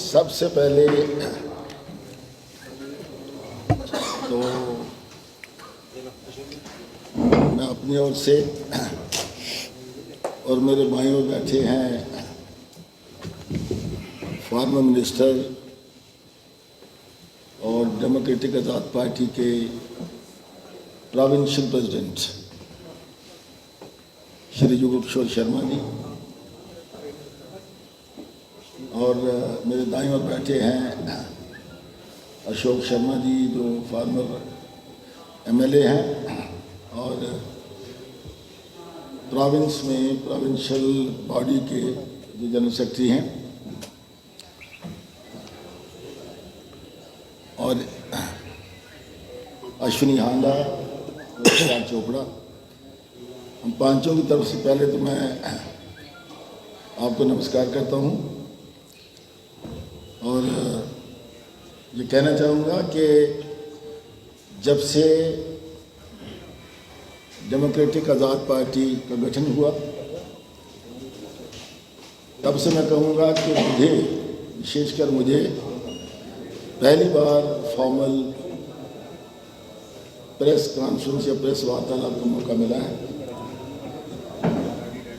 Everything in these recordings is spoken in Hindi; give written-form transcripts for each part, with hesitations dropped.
सबसे पहले तो मैं अपनी ओर से और मेरे भाइयों बैठे हैं फॉर्मर मिनिस्टर और डेमोक्रेटिक आज़ाद पार्टी के प्रोविंशियल प्रेसिडेंट श्री युगल किशोर शर्मा जी, और मेरे दाईं ओर बैठे हैं अशोक शर्मा जी जो फार्मर एमएलए हैं और प्रोविंस में प्रोविंशियल बॉडी के जो जनरल सेक्रेटरी हैं, और अश्विनी हांडा और चोपड़ा। हम पांचों की तरफ से पहले तो मैं आपको नमस्कार करता हूं और ये कहना चाहूँगा कि जब से डेमोक्रेटिक आज़ाद पार्टी का गठन हुआ तब से मैं कहूँगा कि मुझे, विशेषकर मुझे पहली बार फॉर्मल प्रेस कॉन्फ्रेंस या प्रेस वार्तालाप का मौका मिला है।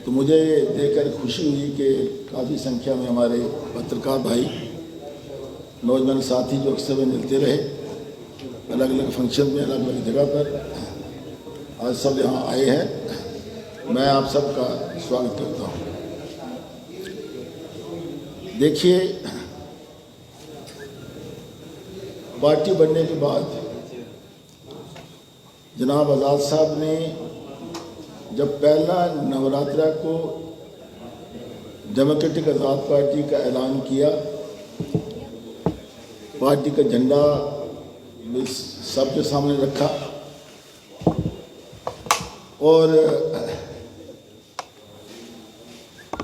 तो मुझे देखकर खुशी हुई कि काफ़ी संख्या में हमारे पत्रकार भाई, नौजवान साथी जो अक्सर में मिलते रहे अलग अलग फंक्शन में, अलग अलग जगह पर, आज सब यहाँ आए हैं। मैं आप सबका स्वागत करता हूँ। देखिए, पार्टी बनने के बाद जनाब आज़ाद साहब ने जब पहला नवरात्रा को डेमोक्रेटिक आज़ाद पार्टी का ऐलान किया, पार्टी का झंडा सबके सामने रखा और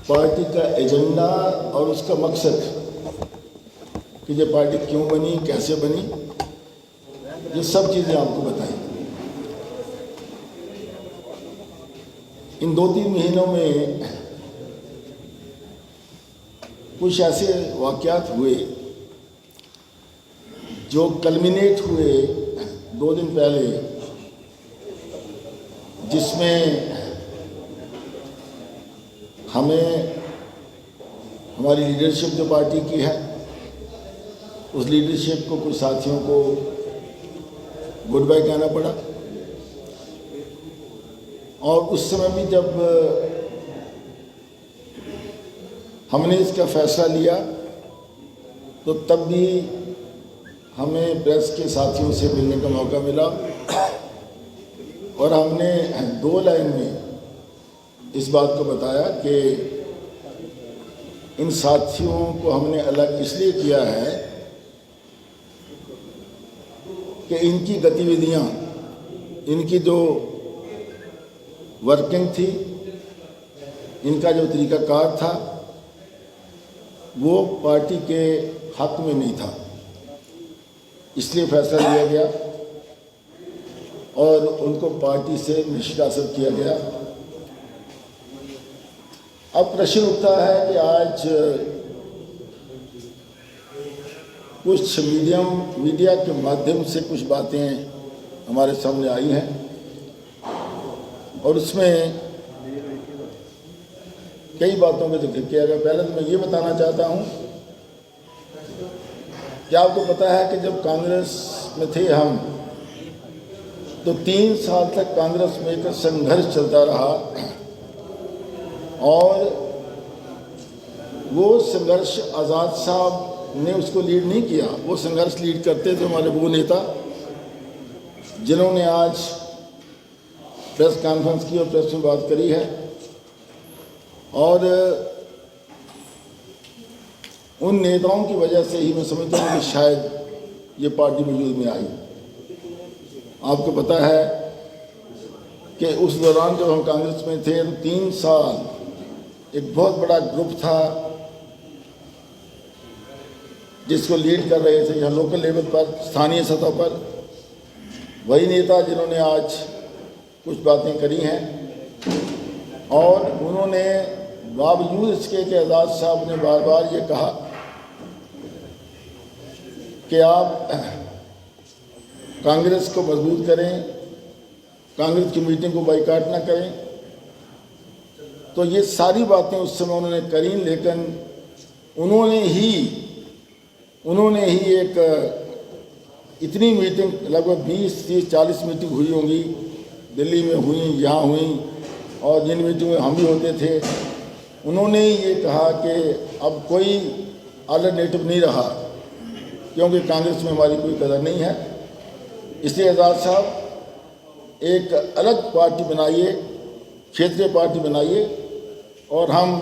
पार्टी का एजेंडा और उसका मकसद कि ये पार्टी क्यों बनी, कैसे बनी, ये सब चीज़ें आपको बताई। इन 2-3 महीनों में कुछ ऐसे वाक़यात हुए जो कल्मिनेट हुए 2 दिन पहले, जिसमें हमें हमारी लीडरशिप जो पार्टी की है, उस लीडरशिप को कुछ साथियों को गुड बाय कहना पड़ा। और उस समय भी जब हमने इसका फैसला लिया तो तब भी हमें प्रेस के साथियों से मिलने का मौका मिला और हमने 2 लाइन में इस बात को बताया कि इन साथियों को हमने अलग इसलिए किया है कि इनकी गतिविधियां, इनकी जो वर्किंग थी, इनका जो तरीकाकार था, वो पार्टी के हक में नहीं था, इसलिए फैसला लिया गया और उनको पार्टी से निष्कासित किया गया। अब प्रश्न उठता है कि आज कुछ मीडिया के माध्यम से कुछ बातें हमारे सामने आई हैं और उसमें कई बातों में जिक्र किया गया। पहले तो मैं ये बताना चाहता हूँ कि आपको पता है कि जब कांग्रेस में थे हम, तो 3 साल तक कांग्रेस में एक संघर्ष चलता रहा और वो संघर्ष आज़ाद साहब ने उसको लीड नहीं किया, वो संघर्ष लीड करते थे हमारे वो नेता जिन्होंने आज प्रेस कॉन्फ्रेंस की और प्रेस में बात करी है। और उन नेताओं की वजह से ही मैं समझता हूँ कि शायद ये पार्टी वजूद में आई। आपको पता है कि उस दौरान जब हम कांग्रेस में थे तो 3 साल एक बहुत बड़ा ग्रुप था जिसको लीड कर रहे थे यहाँ लोकल लेवल पर, स्थानीय सतह पर वही नेता जिन्होंने आज कुछ बातें करी हैं और उन्होंने बावजूद इसके कि आज़ाद साहब ने बार बार ये कहा कि आप कांग्रेस को मजबूत करें, कांग्रेस की मीटिंग को बाइकाट ना करें, तो ये सारी बातें उस समय उन्होंने करी, लेकिन उन्होंने ही एक इतनी मीटिंग लगभग 20, 30, 40 मीटिंग हुई होंगी, दिल्ली में हुई, यहाँ हुई, और जिन मीटिंग में हम भी होते थे, उन्होंने ये कहा कि अब कोई अल्टरनेटिव नहीं रहा क्योंकि कांग्रेस में हमारी कोई कदर नहीं है, इसलिए आज़ाद साहब एक अलग पार्टी बनाइए, क्षेत्रीय पार्टी बनाइए और हम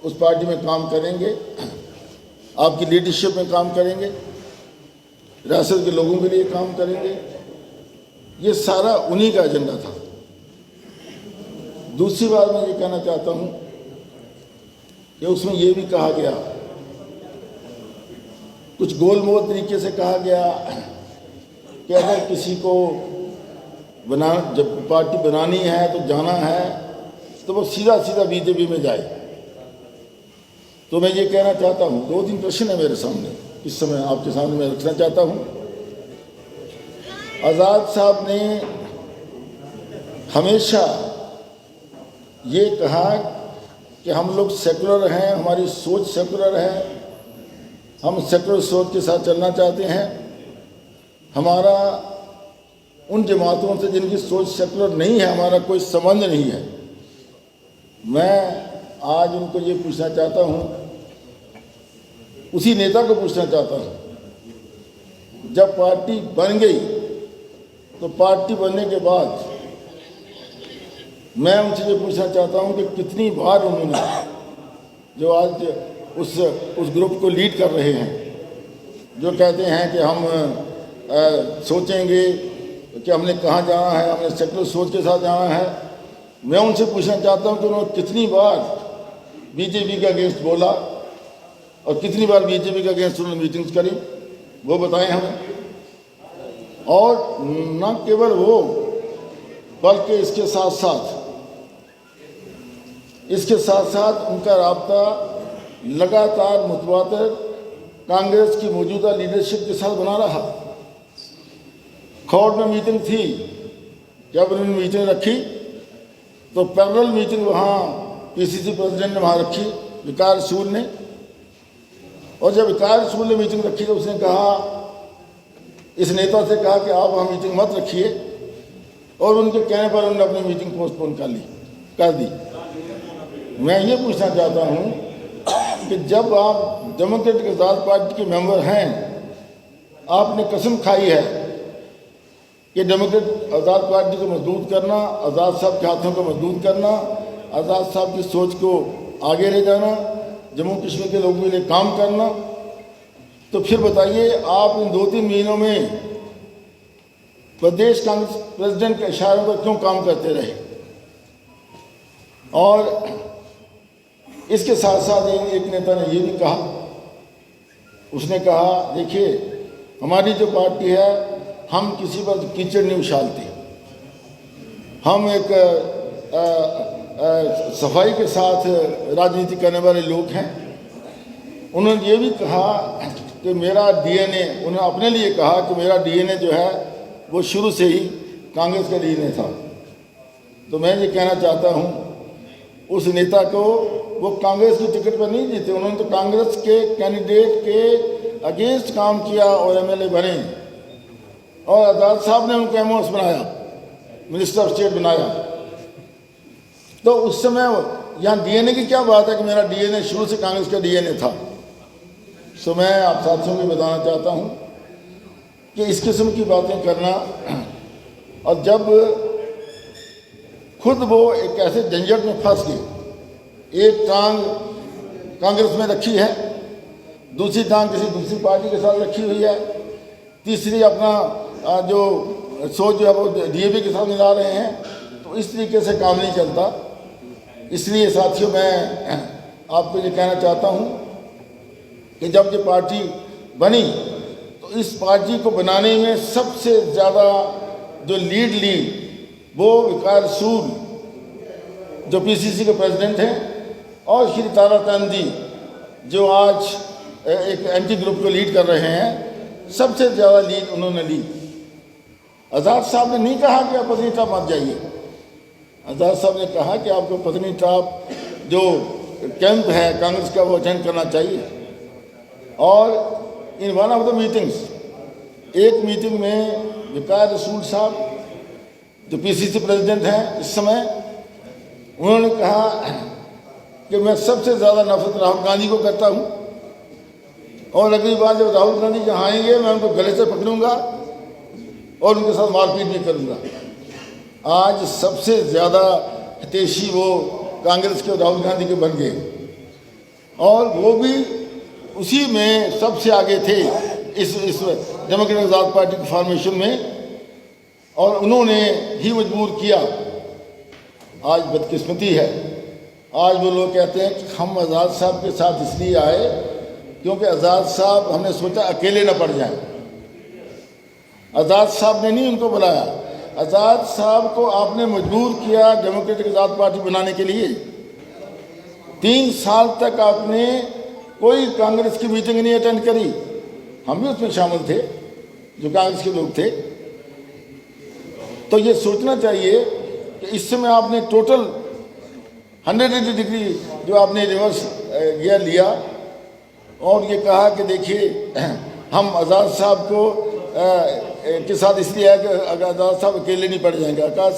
उस पार्टी में काम करेंगे, आपकी लीडरशिप में काम करेंगे, रियासत के लोगों के लिए काम करेंगे। ये सारा उन्हीं का एजेंडा था। दूसरी बात मैं ये कहना चाहता हूँ कि उसमें ये भी कहा गया, कुछ गोलमोल तरीके से कहा गया कि अगर किसी को जब पार्टी बनानी है तो जाना है तो वो सीधा सीधा बीजेपी में जाए। तो मैं ये कहना चाहता हूँ, 2-3 प्रश्न है मेरे सामने, इस समय आपके सामने मैं रखना चाहता हूँ। आज़ाद साहब ने हमेशा ये कहा कि हम लोग सेकुलर हैं, हमारी सोच सेकुलर है, हम सेकुलर सोच के साथ चलना चाहते हैं। हमारा उन जमातों से जिनकी सोच सेकुलर नहीं है हमारा कोई संबंध नहीं है। मैं आज उनको ये पूछना चाहता हूँ, उसी नेता को पूछना चाहता हूँ, जब पार्टी बन गई तो पार्टी बनने के बाद मैं उनसे ये पूछना चाहता हूँ कि कितनी बार उन्होंने, जो आज उस ग्रुप को लीड कर रहे हैं, जो कहते हैं कि हम सोचेंगे कि हमने कहाँ जाना है, हमने सेकुलर सोच के साथ जाना है, मैं उनसे पूछना चाहता हूँ कि उन्होंने कितनी बार बीजेपी के अगेंस्ट बोला और कितनी बार बीजेपी के अगेंस्ट उन्होंने मीटिंग्स करी, वो बताएं हमें। और न केवल वो, बल्कि इसके साथ साथ उनका राब्ता लगातार मुतवातिर कांग्रेस की मौजूदा लीडरशिप के साथ बना रहा। खौड़ में मीटिंग थी, जब उन्होंने मीटिंग रखी तो पैरेलल मीटिंग वहाँ पीसीसी प्रेसिडेंट ने वहाँ रखी, विकार रसूल ने, और जब विकार रसूल ने मीटिंग रखी तो उसने कहा, इस नेता से कहा कि आप वहाँ मीटिंग मत रखिए, और उनके कहने पर उन्होंने अपनी मीटिंग पोस्टपोन कर दी। मैं ये पूछना चाहता हूँ कि जब आप डेमोक्रेटिक आज़ाद पार्टी के मेंबर हैं, आपने कसम खाई है कि डेमोक्रेटिक आज़ाद पार्टी को मजबूत करना, आज़ाद साहब के हाथों को मजबूत करना, आज़ाद साहब की सोच को आगे ले जाना, जम्मू कश्मीर के लोगों के लिए काम करना, तो फिर बताइए आप इन 2-3 महीनों में प्रदेश कांग्रेस प्रेसिडेंट के इशारों पर क्यों काम करते रहे। और इसके साथ साथ एक नेता ने ये भी कहा, उसने कहा, देखिए हमारी जो पार्टी है, हम किसी पर कीचड़ नहीं उछालते, हम एक सफाई के साथ राजनीति करने वाले लोग हैं। उन्होंने ये भी कहा कि मेरा डीएनए, उन्होंने अपने लिए कहा कि मेरा डीएनए जो है वो शुरू से ही कांग्रेस का डीएनए था। तो मैं ये कहना चाहता हूँ, उस नेता को, वो कांग्रेस की टिकट पर नहीं जीते, उन्होंने तो कांग्रेस के कैंडिडेट के अगेंस्ट काम किया और एमएलए बने, और आज़ाद साहब ने उनको एमओएस बनाया, मिनिस्टर ऑफ स्टेट बनाया। तो उस समय यहाँ डीएनए की क्या बात है कि मेरा डीएनए शुरू से कांग्रेस का डीएनए था। सो मैं आप साथियों को बताना चाहता हूँ कि इस किस्म की बातें करना, और जब खुद वो एक ऐसे झंझट में फंस गए, एक टांग कांग्रेस में रखी है, दूसरी टांग किसी दूसरी पार्टी के साथ रखी हुई है, तीसरी अपना जो सोच जो है वो डीएपी के साथ मिला रहे हैं, तो इस तरीके से काम नहीं चलता। इसलिए साथियों मैं आपको ये कहना चाहता हूँ कि जब ये पार्टी बनी तो तो इस पार्टी को बनाने में सबसे ज़्यादा जो लीड ली वो विकास सूद जो पीसीसी के प्रेसिडेंट हैं और श्री ताराचंद जी जो आज एक एंटी ग्रुप को लीड कर रहे हैं, सबसे ज़्यादा लीड उन्होंने ली। आज़ाद साहब ने नहीं कहा कि आप पत्नीटॉप मत जाइए। आज़ाद साहब ने कहा कि आपको पत्नीटॉप जो कैंप है कांग्रेस का वो अटेंड करना चाहिए। और in one of the meetings, एक मीटिंग में विकास रसूल साहब जो पीसीसी प्रेसिडेंट हैं इस समय, उन्होंने कहा कि मैं सबसे ज़्यादा नफरत राहुल गांधी को करता हूँ और अगली बार जब राहुल गांधी जहाँ आएंगे मैं उनको गले से पकड़ूंगा और उनके साथ मारपीट भी करूंगा। आज सबसे ज़्यादा हितैषी वो कांग्रेस के राहुल गांधी के बन गए और वो भी उसी में सबसे आगे थे इस डेमोक्रेटिक आज़ाद पार्टी की फॉर्मेशन में, और उन्होंने ही मजबूर किया। आज बदकिस्मती है, आज वो लोग कहते हैं कि हम आज़ाद साहब के साथ इसलिए आए क्योंकि आज़ाद साहब, हमने सोचा अकेले न पड़ जाएं। आज़ाद साहब ने नहीं उनको बुलाया, आज़ाद साहब को आपने मजबूर किया डेमोक्रेटिक आज़ाद पार्टी बनाने के लिए। 3 साल तक आपने कोई कांग्रेस की मीटिंग नहीं अटेंड करी। हम भी उसमें शामिल थे जो कांग्रेस के लोग थे। तो ये सोचना चाहिए कि इस समय आपने टोटल 180 डिग्री जो आपने रिवर्स गियर लिया और ये कहा कि देखिए हम आज़ाद साहब को के साथ इसलिए है कि आज़ाद साहब अकेले नहीं पड़ जाएंगे। आज़ाद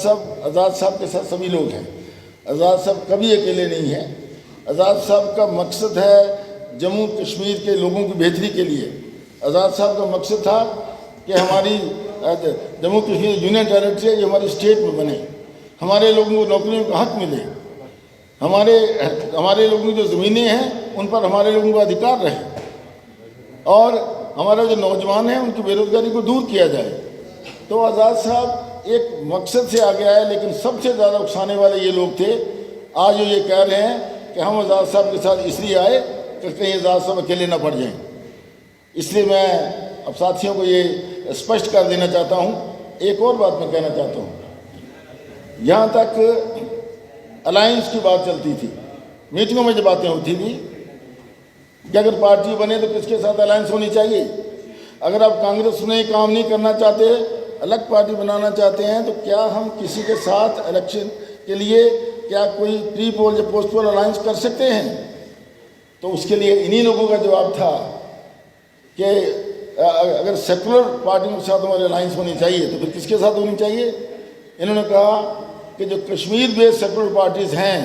साहब के साथ सभी लोग हैं, आज़ाद साहब कभी अकेले नहीं हैं। आज़ाद साहब का मकसद है जम्मू कश्मीर के लोगों की बेहतरी के लिए। आज़ाद साहब का मकसद था कि हमारी जम्मू कश्मीर यूनियन टेरिटरी है, ये हमारी स्टेट में बने, हमारे लोगों को नौकरियों का हक मिले, हमारे लोगों की जो ज़मीनें हैं उन पर हमारे लोगों का अधिकार रहे और हमारे जो नौजवान हैं उनकी बेरोजगारी को दूर किया जाए। तो आज़ाद साहब एक मकसद से आगे आए, लेकिन सबसे ज़्यादा उकसाने वाले ये लोग थे। आज वो ये कह रहे हैं कि हम आज़ाद साहब के साथ इसलिए आए कि कहीं आज़ाद साहब अकेले ना पड़ जाएं। इसलिए मैं अब साथियों को ये स्पष्ट कर देना चाहता हूँ। एक और बात मैं कहना चाहता हूँ, यहाँ तक अलायंस की बात चलती थी, मीटिंगों में जो बातें होती थी कि अगर पार्टी बने तो किसके साथ अलायंस होनी चाहिए। अगर आप कांग्रेस में काम नहीं करना चाहते, अलग पार्टी बनाना चाहते हैं, तो क्या हम किसी के साथ इलेक्शन के लिए क्या कोई प्री पोल या पोस्ट पोल अलायंस कर सकते हैं? तो उसके लिए इन्हीं लोगों का जवाब था कि अगर सेकुलर पार्टियों के साथ हमारी अलायंस होनी चाहिए तो फिर किसके साथ होनी चाहिए। इन्होंने कहा कि जो कश्मीर बेस्ड सेकुलर पार्टीज़ हैं,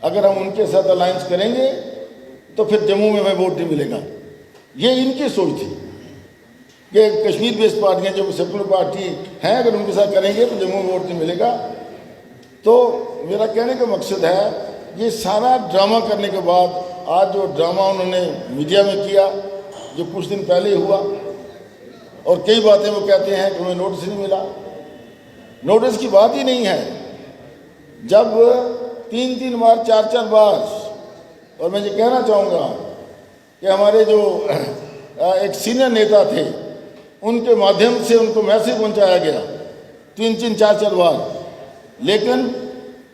अगर हम उनके साथ अलायंस करेंगे तो फिर जम्मू में हमें वोट नहीं मिलेगा। ये इनकी सोच थी कि कश्मीर बेस्ड पार्टियाँ जो सेकुलर पार्टी हैं, अगर उनके साथ करेंगे तो जम्मू में वोट नहीं मिलेगा। तो मेरा कहने का मकसद है, ये सारा ड्रामा करने के बाद आज जो ड्रामा उन्होंने मीडिया में किया, जो कुछ दिन पहले हुआ, और कई बातें वो कहते हैं कि हमें नोटिस नहीं मिला। नोटिस की बात ही नहीं है। जब 3-3 बार 4-4 बार, और मैं ये कहना चाहूँगा कि हमारे जो एक सीनियर नेता थे उनके माध्यम से उनको मैसेज पहुँचाया गया 3-3, 4-4 बार, लेकिन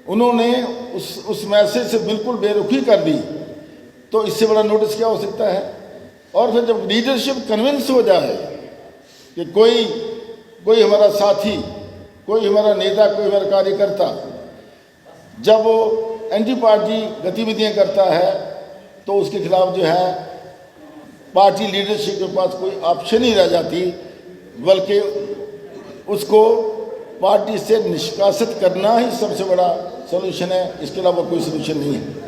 उन्होंने उस मैसेज से बिल्कुल बेरुखी कर दी। तो इससे बड़ा नोटिस क्या हो सकता है। और फिर जब लीडरशिप कन्विंस हो जाए कि कोई हमारा साथी, कोई हमारा नेता, कोई हमारा कार्यकर्ता जब वो एंटी पार्टी गतिविधियां करता है तो उसके खिलाफ जो है पार्टी लीडरशिप के पास कोई ऑप्शन ही रह जाती, बल्कि उसको पार्टी से निष्कासित करना ही सबसे बड़ा सलूशन है। इसके अलावा कोई सलूशन नहीं है।